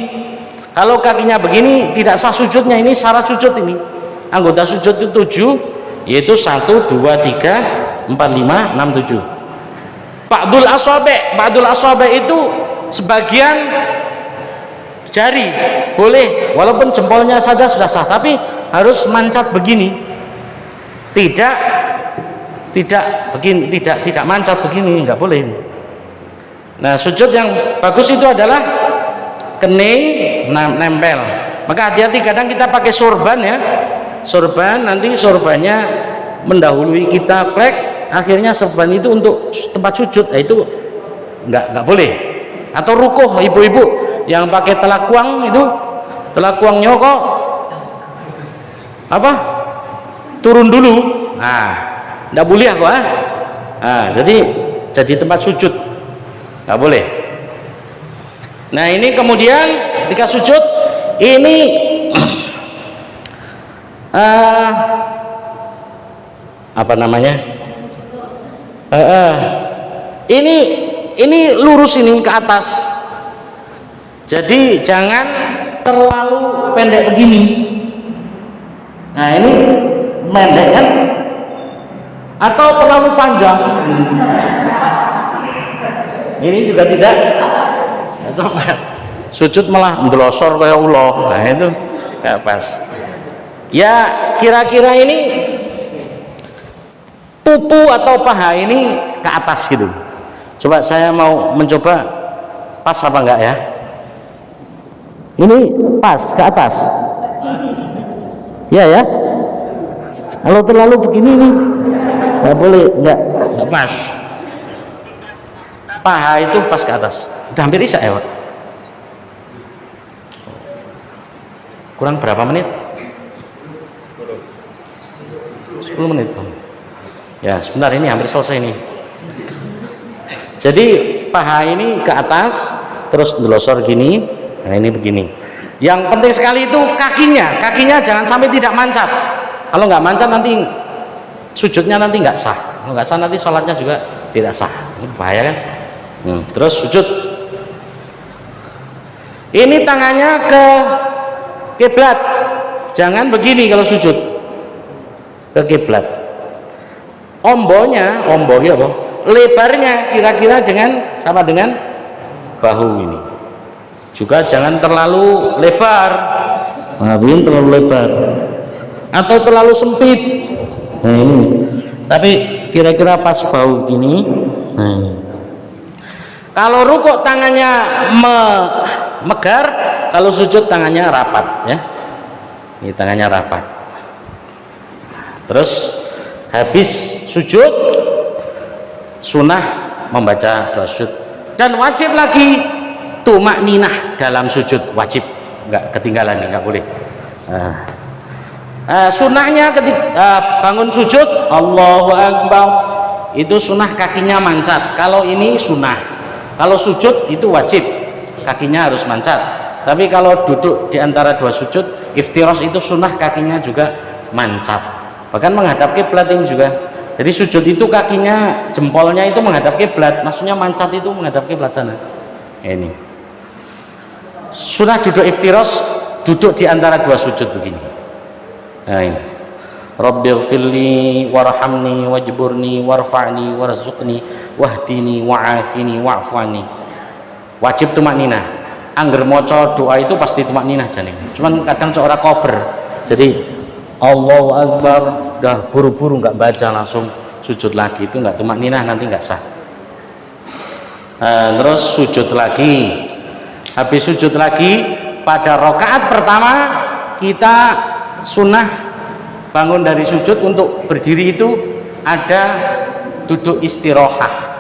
Kalau kakinya begini tidak sah sujudnya. Ini syarat sujud ini. Anggota sujud itu 7, yaitu 1, 2, 3, 4, 5, 6, 7. Ba'dul asabe itu sebagian jari boleh, walaupun jempolnya saja sudah sah, tapi harus mancat begini. Tidak begini, tidak mancat begini, nggak boleh. Nah, sujud yang bagus itu adalah kening nempel. Maka hati-hati, kadang kita pakai sorban, ya. Sorban, nanti sorbannya mendahului kita, plek, akhirnya sorban itu untuk tempat sujud. Nah, itu nggak boleh. Atau rukuh, ibu-ibu yang pakai telakuang itu, telakuang nyokok apa? Turun dulu. Nah, nggak boleh aku, nah, jadi tempat sujud nggak boleh. Nah, ini kemudian ketika sujud ini apa namanya, ini lurus ini ke atas, jadi jangan terlalu pendek begini. Nah, ini pendek kan, atau terlalu panjang, ini juga tidak sujud malah ndelosor kayak ulo, nah itu nggak pas. Ya kira-kira ini pupu atau paha ini ke atas gitu. Coba saya mau mencoba pas apa enggak ya? Ini pas ke atas. Ya. Kalau terlalu begini nih nggak boleh, nggak pas. Paha itu pas ke atas. Udah hampir isya ya, Pak? Kurang berapa menit? 10 menit. Ya, sebentar, ini hampir selesai nih. Jadi paha ini ke atas, terus ngelosor gini. Nah, ini begini. Yang penting sekali itu kakinya jangan sampai tidak mancat. Kalau nggak mancat nanti sujudnya nanti nggak sah. Kalau nggak sah nanti sholatnya juga tidak sah. Ini bahaya kan? Terus sujud. Ini tangannya ke kiblat. Jangan begini kalau sujud. Ke kiblat. Ombonya apa? Lebarnya kira-kira sama dengan bahu ini. Juga jangan terlalu lebar. Nah, ini terlalu lebar. Atau terlalu sempit. Nah, ini. Tapi kira-kira pas bahu gini. Nah, ini. Kalau rukuk tangannya megar, kalau sujud tangannya rapat ya. Ini tangannya rapat. Terus habis sujud sunnah membaca doa sujud, dan wajib lagi tumak ninah dalam sujud, wajib, nggak ketinggalan, nggak boleh. Sunnahnya ketika bangun sujud Allahu Akbar, itu sunnah kakinya mancat. Kalau ini sunnah. Kalau sujud itu wajib kakinya harus mancat. Tapi kalau duduk di antara dua sujud iftirosh itu sunnah kakinya juga mancat. Bahkan menghadap kiblat ini juga. Jadi sujud itu kakinya, jempolnya itu menghadap kiblat. Maksudnya mancat itu menghadap kiblat sana. Ini. Sunnah duduk iftirosh, duduk di antara dua sujud begini. Nah, ini. Rabbighfirli warhamni wajburni warfa'ni warzuqni wahdini wa'afini wa'fani. Wajib tumak ninah. Angger maca doa itu pasti tumak ninah jane. Cuman kadang ora kober. Jadi Allahu Akbar udah buru-buru nggak baca langsung sujud lagi, itu nggak tumak ninah, nanti nggak sah. Terus sujud lagi. Habis sujud lagi pada rakaat pertama kita sunnah bangun dari sujud untuk berdiri itu ada duduk istirahah.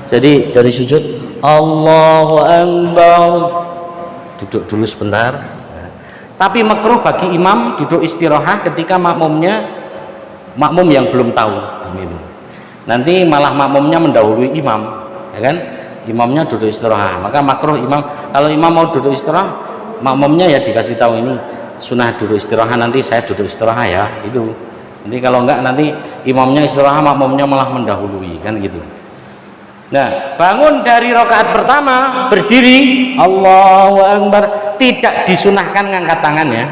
Jadi dari sujud Allahu Akbar, duduk dulu sebentar. Tapi makruh bagi imam duduk istirahah ketika makmum yang belum tahu. Nanti malah makmumnya mendahului imam, ya kan? Imamnya duduk istirahah, maka makruh imam. Kalau imam mau duduk istirahah, makmumnya ya dikasih tahu ini sunnah duduk istirahat, nanti saya duduk istirahat ya, itu. Nanti kalau enggak nanti imamnya istirahat, makmumnya malah mendahului, kan gitu. Nah, bangun dari rakaat pertama berdiri Allahu Akbar, tidak disunahkan ngangkat tangan ya.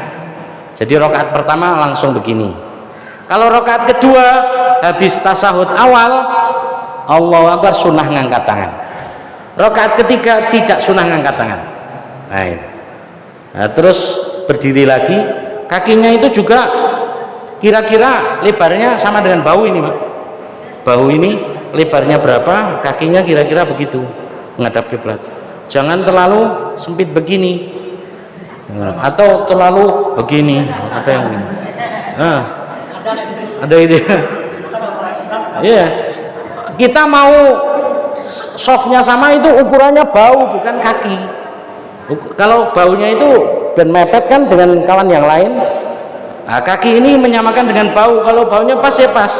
Jadi rakaat pertama langsung begini. Kalau rakaat kedua habis tasahud awal Allahu Akbar, sunnah ngangkat tangan. Rakaat ketiga tidak sunnah ngangkat tangan. Nah, terus berdiri lagi, kakinya itu juga kira-kira lebarnya sama dengan bahu ini, Pak. Bahu ini lebarnya berapa, kakinya kira-kira begitu menghadap kiblat. Jangan terlalu sempit begini, atau terlalu begini, ada yang ini. Nah, ada ide. Iya, kita mau softnya sama itu ukurannya bahu bukan kaki. Kalau baunya itu dan mepet kan dengan kawan yang lain. Nah, kaki ini menyamakan dengan bau. Kalau baunya pas ya pas.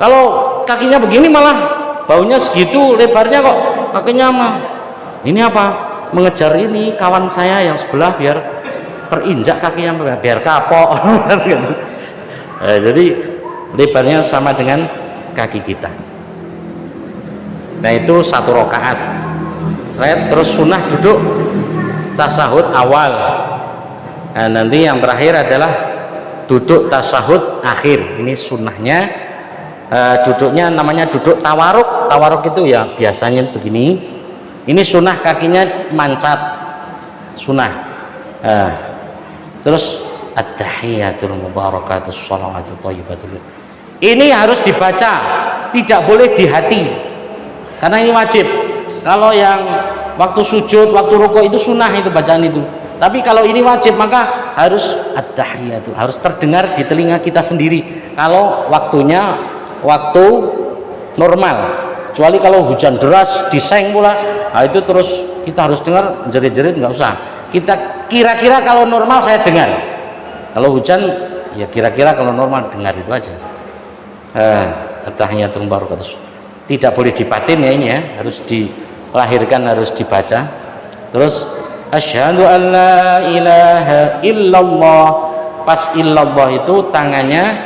Kalau kakinya begini malah baunya segitu lebarnya kok kakinya mah. Ini apa? Mengejar ini kawan saya yang sebelah biar terinjak kakinya, biar kapok. Jadi lebarnya sama dengan kaki kita. Nah, itu satu rakaat. Terus sunnah duduk tasahud awal. Nah, nanti yang terakhir adalah duduk tasahud akhir. Ini sunnahnya. Duduknya namanya duduk tawaruk. Tawaruk itu ya biasanya begini. Ini sunnah kakinya mancat, sunnah. Terus at-tahiyatul mubarakatus shalawatut thayyibatul. Ini harus dibaca, tidak boleh di hati, karena ini wajib. Kalau yang waktu sujud, waktu rukuk itu sunnah itu bacaan itu. Tapi kalau ini wajib maka harus at-tahiyatul, harus terdengar di telinga kita sendiri. Kalau waktunya waktu normal, kecuali kalau hujan deras diseng pula, nah itu terus kita harus dengar jerit-jerit, nggak usah. Kita kira-kira kalau normal saya dengar, kalau hujan ya kira-kira kalau normal dengar, itu aja. At-tahiyatul mubarakatus tidak boleh dipatin ya, ini ya harus dilahirkan, harus dibaca. Terus asyhadu an la ilaha illallah, pas illallah itu tangannya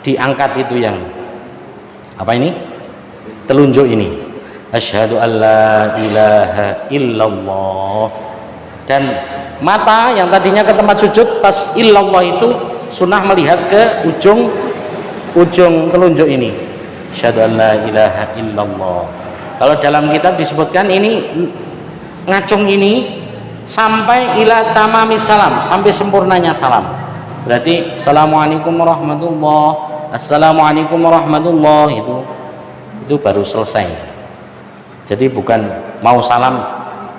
diangkat, itu yang apa ini, telunjuk ini, asyhadu an la ilaha illallah. Dan mata yang tadinya ke tempat sujud, pas illallah itu sunnah melihat ke ujung telunjuk ini, asyhadu an la ilaha illallah. Kalau dalam kitab disebutkan ini ngacung ini sampai ila tamamis salam, sampai sempurnanya salam. Berarti assalamualaikum warahmatullah, assalamualaikum warahmatullah, itu baru selesai. Jadi bukan mau salam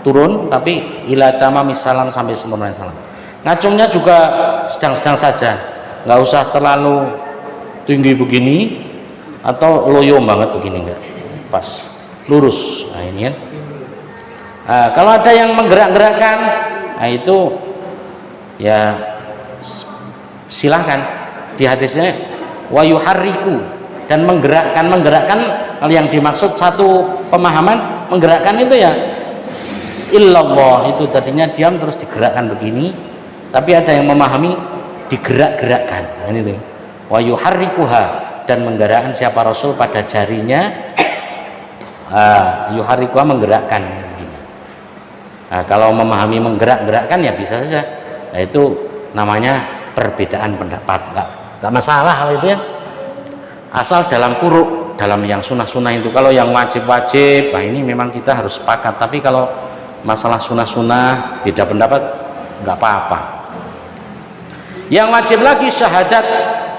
turun, tapi ila tamamis salam, sampai sempurnanya salam. Ngacungnya juga sedang-sedang saja, nggak usah terlalu tinggi begini atau loyo banget begini, enggak, pas lurus. Nah ini kan. Kalau ada yang menggerak-gerakkan, nah itu ya silahkan. Di hadisnya wa yuharriku, dan menggerakkan kalau yang dimaksud satu pemahaman menggerakkan itu ya illallah, itu tadinya diam terus digerakkan begini, tapi ada yang memahami digerak-gerakkan. Nah, ini tuh wa yuharrikuha, dan menggerakkan siapa Rasul pada jarinya. Yuharrikuha menggerakkan begini. Kalau memahami menggerak-gerakkan ya bisa saja. Nah, itu namanya perbedaan pendapat, nggak masalah kalau itu ya, asal dalam furuk, dalam yang sunnah-sunnah itu. Kalau yang wajib-wajib, nah ini memang kita harus sepakat. Tapi kalau masalah sunnah-sunnah beda pendapat, nggak apa-apa. Yang wajib lagi syahadat,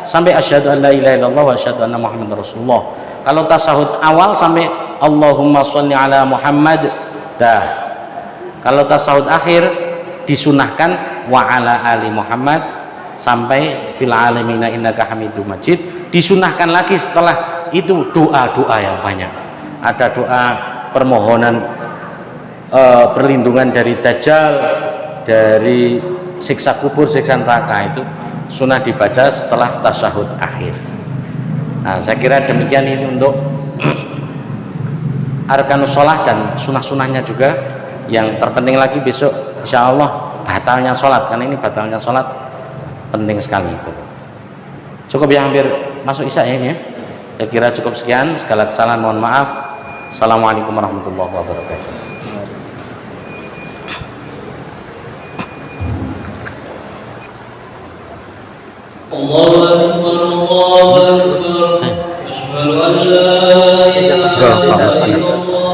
sampai asyhadu an la ilaha illallah wa asyhadu anna muhammadar rasulullah. Kalau tasahud awal sampai Allahumma sholli ala Muhammad, dah. Kalau tasawuf akhir disunahkan wa ala ali Muhammad sampai fil alamina innaka hamidum majid. Disunahkan lagi setelah itu doa-doa yang banyak. Ada doa permohonan perlindungan dari dajjal, dari siksa kubur, siksa neraka, itu sunnah dibaca setelah tasyahud akhir. Nah, saya kira demikian ini untuk arkanus sholat dan sunnah-sunnahnya juga. Yang terpenting lagi besok insya Allah batalnya sholat, karena ini batalnya sholat penting sekali itu. Cukup ya, hampir masuk isya ya ini ya. Saya kira cukup sekian, segala kesalahan mohon maaf. Assalamualaikum warahmatullahi wabarakatuh. Allahu Akbar, Allahu Akbar. Asyhadu an la ilaha illallah.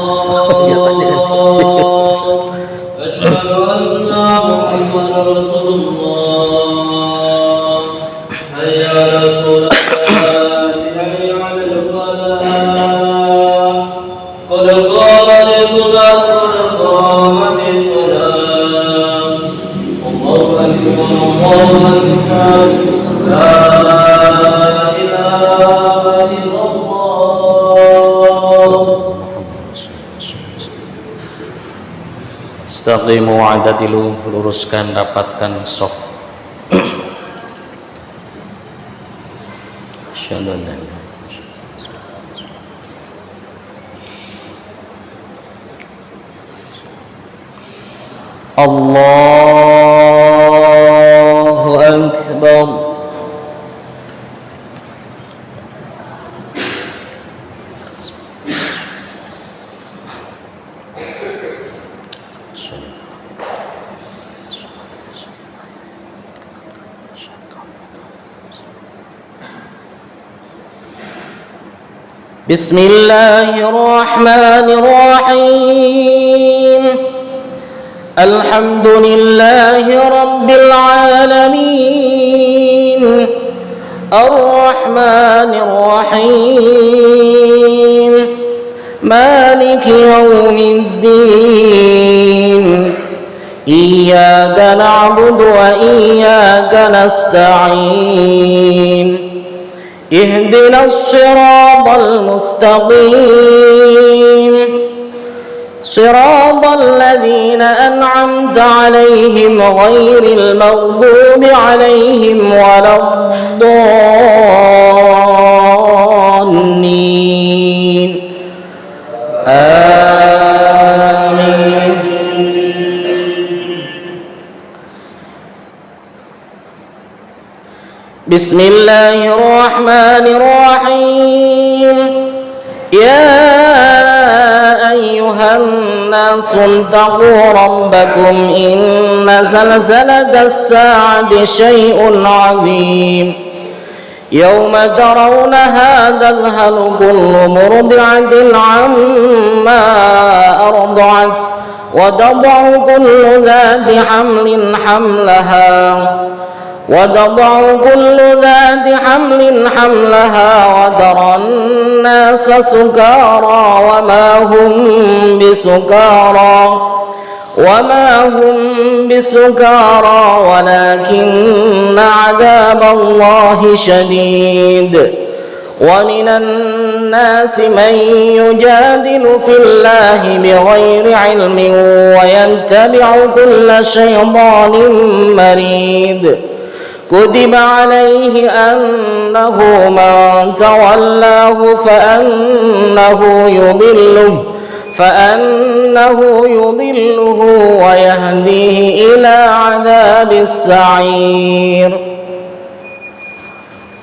أشهد أن محمدا رسول الله. حي على الصلاة حي على الفلاح قد قامت الصلاة قد قامت الصلاة. الله أكبر الله أكبر لا إله إلا الله. Istaqimu wa'adatilu, luruskan, dapatkan soft. Asyhadu an la ilaha Allahu Akbar. Bismillahirrahmanirrahim. الحمد لله رب العالمين الرحمن الرحيم مالك يوم الدين إياك نعبد وإياك نستعين اهدنا الصراط المستقيم صراط الذين أنعمت عليهم غير المغضوب عليهم ولا الضالين آمين. بسم الله الرحمن الرحيم يا أيها الناس اتقوا ربكم إن زلزلة الساعة شيء عظيم يوم ترونها تذهل كل مرضعة عما أرضعت وتضع كل ذات حمل حملها وترى الناس سكارى وما هم بسكارى ولكن عذاب الله شديد ومن الناس من يجادل في الله بغير علم ويتبع كل شيطان مريد كتب عليه أنه من تولاه فأنه يضله ويهديه إلى عذاب السعير.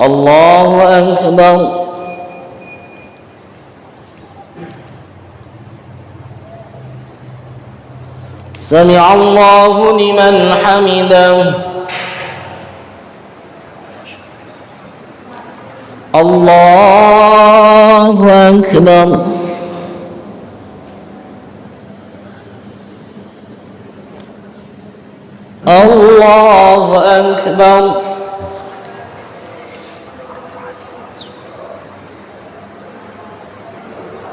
الله أكبر. سمع الله لمن حمده. الله أكبر. الله أكبر.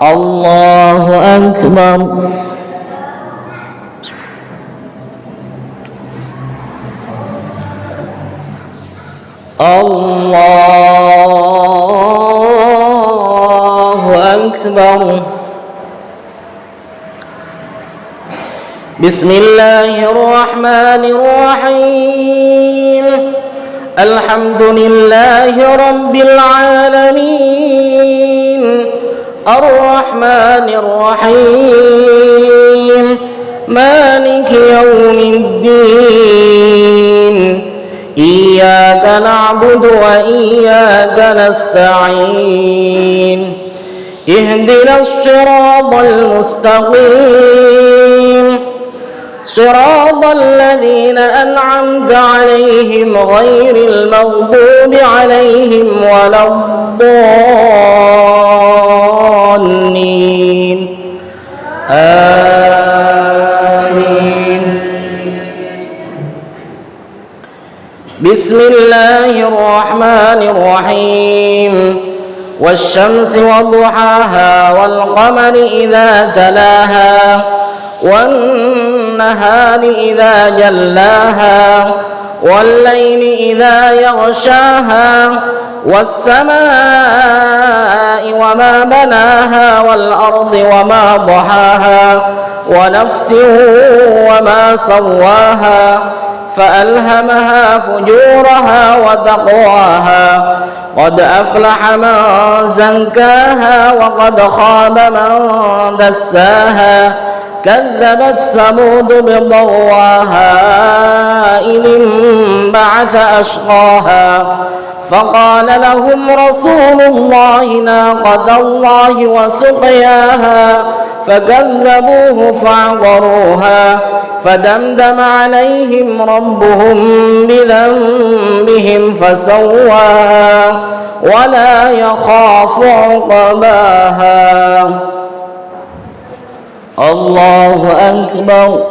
الله أكبر. الله أكبر. بسم الله الرحمن الرحيم الحمد لله رب العالمين الرحمن الرحيم مالك يوم الدين إياك نعبد وإياك نستعين اهدنا الصراط المستقيم صراط الذين أنعمت عليهم غير المغضوب عليهم ولا الضالين آمين. بسم الله الرحمن الرحيم والشمس وضحاها والقمر إذا تلاها والنهار إذا جلاها والليل إذا يغشاها والسماء وما بناها والأرض وما ضحاها ونفس وما سواها فألهمها فجورها وتقواها قد أفلح من زكاها وقد خاب من دساها كذبت ثمود بطغواها إذ انبعث أشقاها فقال لهم رسول الله ناقة الله وسقياها فكذبوه فعقروها فدمدم عليهم ربهم بذنبهم فسواها ولا يخاف عقباها. الله أكبر.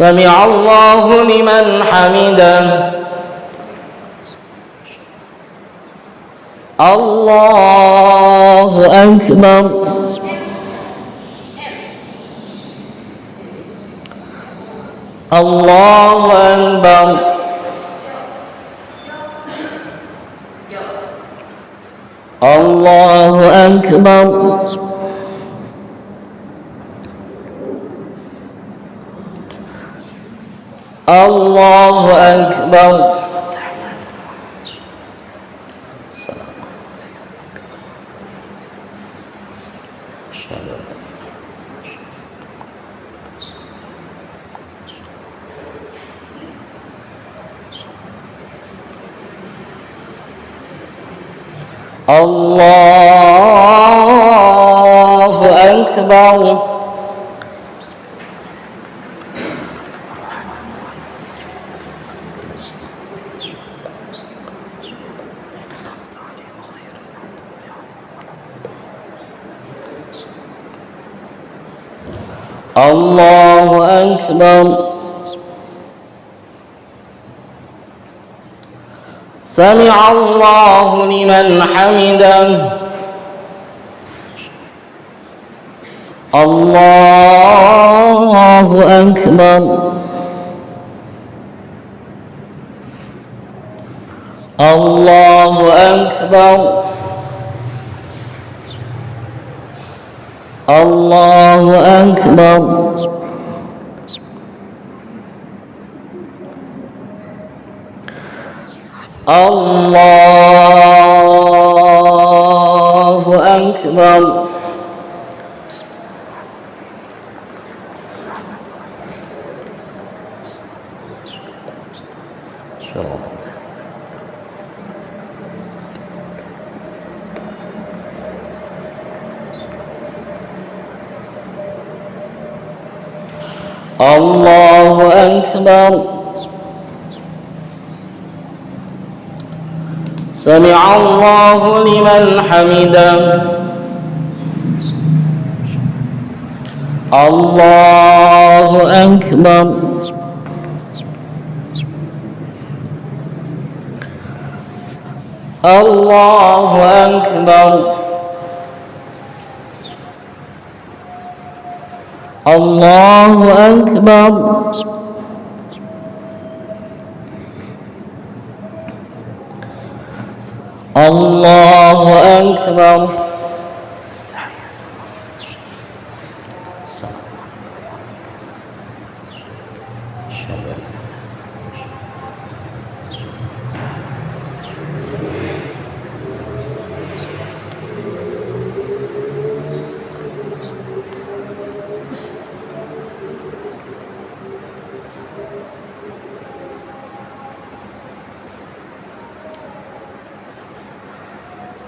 سمع الله لمن حمده الله أكبر الله أكبر الله أكبر الله أكبر الله أكبر الله أكبر سمع الله لمن حمده الله أكبر الله أكبر الله أكبر الله أكبر الله أكبر سمع الله لمن حمده الله أكبر الله أكبر الله أكبر الله أكبر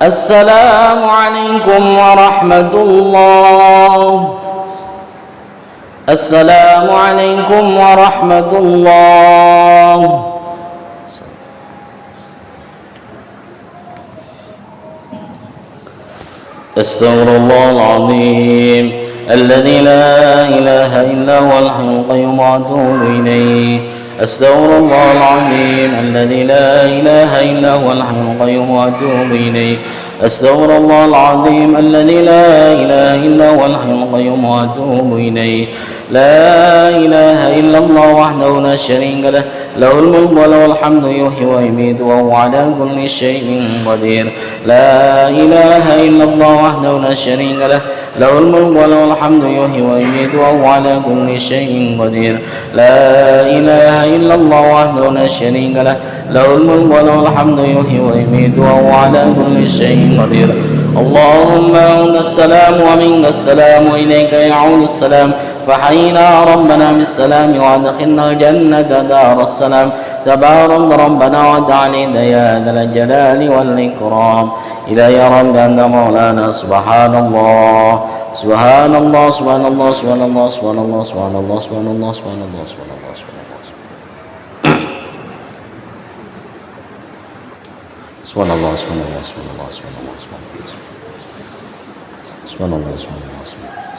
السلام عليكم ورحمة الله السلام عليكم ورحمة الله أستغفر الله العظيم الذي لا إله إلا هو الحي القيوم وأتوب إليه أستغفر الله العظيم الذي لا إله إلا هو الحي القيوم وأتوب إليه أستغفر الله العظيم الذي لا إله إلا هو الحي القيوم وأتوب إليه لا إله إلا الله وحده لا شريك له له الملك وله الحمد يحيي ويميت وهو على كل شيء قدير لا إله إلا الله وحده لا شريك له له الملك وله الحمد يحيي ويميت وهو على كل شيء قدير لا إله إلا الله وحده لا شريك له له الملك وله الحمد يحيي ويميت وهو على كل شيء قدير اللهم أنت السلام ومنك السلام وإليك يعود السلام فحينا ربنا بالسلام وادخلنا الجنة دار السلام تبارك ربنا وتعالى يا ذا الجلال والإكرام إلهي يا رب أنت مولانا سبحان الله سبحان الله سبحان الله سبحان الله سبحان الله سبحان الله سبحان الله سبحان الله سبحان الله سبحان الله سبحان الله سبحان الله سبحان الله سبحان الله سبحان الله سبحان الله سبحان الله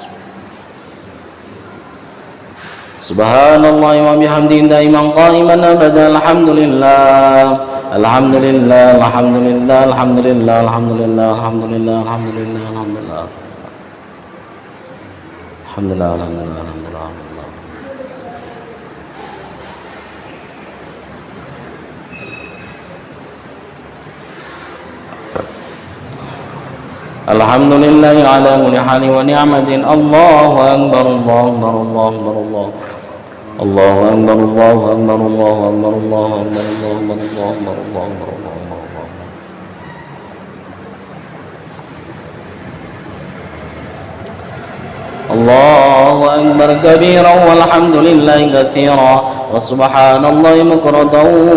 Subhanallah wa bihamdihi daiman qa'iman abada. Alhamdulillah, alhamdulillah, alhamdulillah, alhamdulillah, alhamdulillah, alhamdulillah, alhamdulillah, alhamdulillah, alhamdulillah, alhamdulillah, alhamdulillah. Alhamdulillah ala kulli hali wa ni'matin. Allahu akbar, Allahu akbar, Allahu akbar, Allahu akbar, Allahu akbar, Allahu akbar, Allahu akbar, Allahu akbar, Allahu akbar, Allahu akbar, Allahu akbar. الله أكبر كبيرا والحمد لله كثيرا وسبحان الله بكرة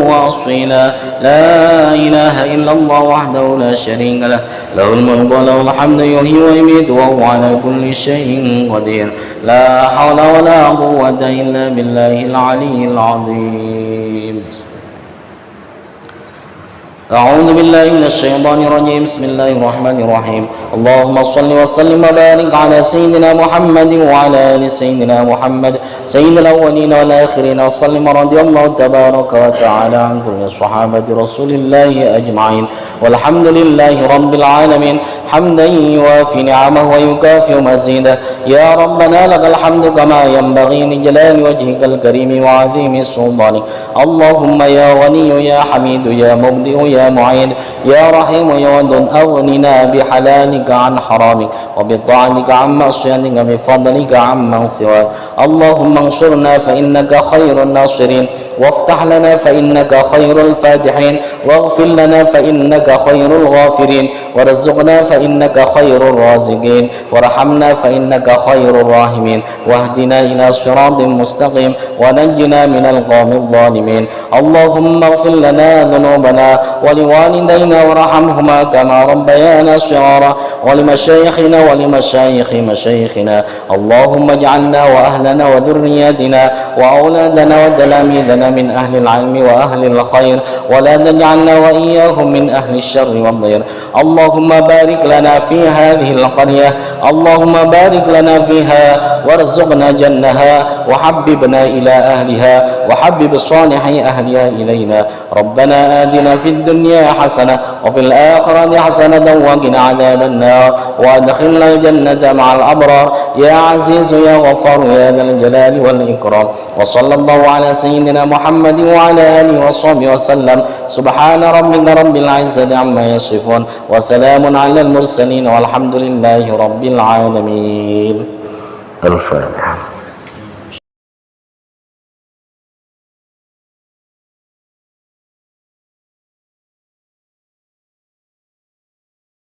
وأصيلا. لا إله إلا الله وحده لا شريك له، له الملك وله الحمد يحيي ويميت وهو على كل شيء قدير. لا حول ولا قوة إلا بالله العلي العظيم. أعوذ بالله من الشيطان الرجيم. بسم الله الرحمن الرحيم. اللهم صل وسلم وبارك على سيدنا محمد وعلى آل سيدنا محمد سيد الأولين والآخرين وسلم. رضي الله تبارك وتعالى عن كل صحابة رسول الله أجمعين، والحمد لله رب العالمين حمدا يوافي نعمه ويكافئ مزيده. يا ربنا لك الحمد كما ينبغي لجلال وجهك الكريم وعظيم سلطانك. اللهم يا غني يا حميد يا مبدئ يا معيد يا رحيم يا ودود أغننا بحلالك عن حرامك وبطاعتك عن معصيتك بفضلك عمن سواك. اللهم انصرنا فإنك خير الناصرين، وافتح لنا فإنك خير الفاتحين، واغفر لنا فإنك خير الغافرين، وارزقنا فإنك خير الرازقين، وارحمنا فإنك خير الراحمين، واهدنا إلى صراط مستقيم، ونجنا من القوم الظالمين. اللهم اغفر لنا ذنوبنا ولوالدينا وارحمهما كما ربيانا صغارا، ولمشايخنا ولمشايخ مشايخنا. اللهم اجعلنا وأهلنا وذرياتنا وأولادنا وتلاميذنا من أهل العلم وأهل الخير، ولا تجعلنا وإياهم من أهل الشر والضير. اللهم بارك لنا في هذه القرية، اللهم بارك لنا فيها وارزقنا جنها، وحببنا إلى أهلها، وحبب صالح أهلها إلينا. ربنا آتنا في الدنيا حسنة وفي الآخرة حسنة وقنا عذاب النار، وأدخلنا الجنة مع الأبرار يا عزيز يا غفار يا ذا الجلال والإكرام. وصلى الله على سيدنا محمد وعلى آله وصحبه وسلم. سبحان ربك رب العزة عما يصفون، وسلام على المرسلين، والحمد لله رب العالمين. الفاتحة.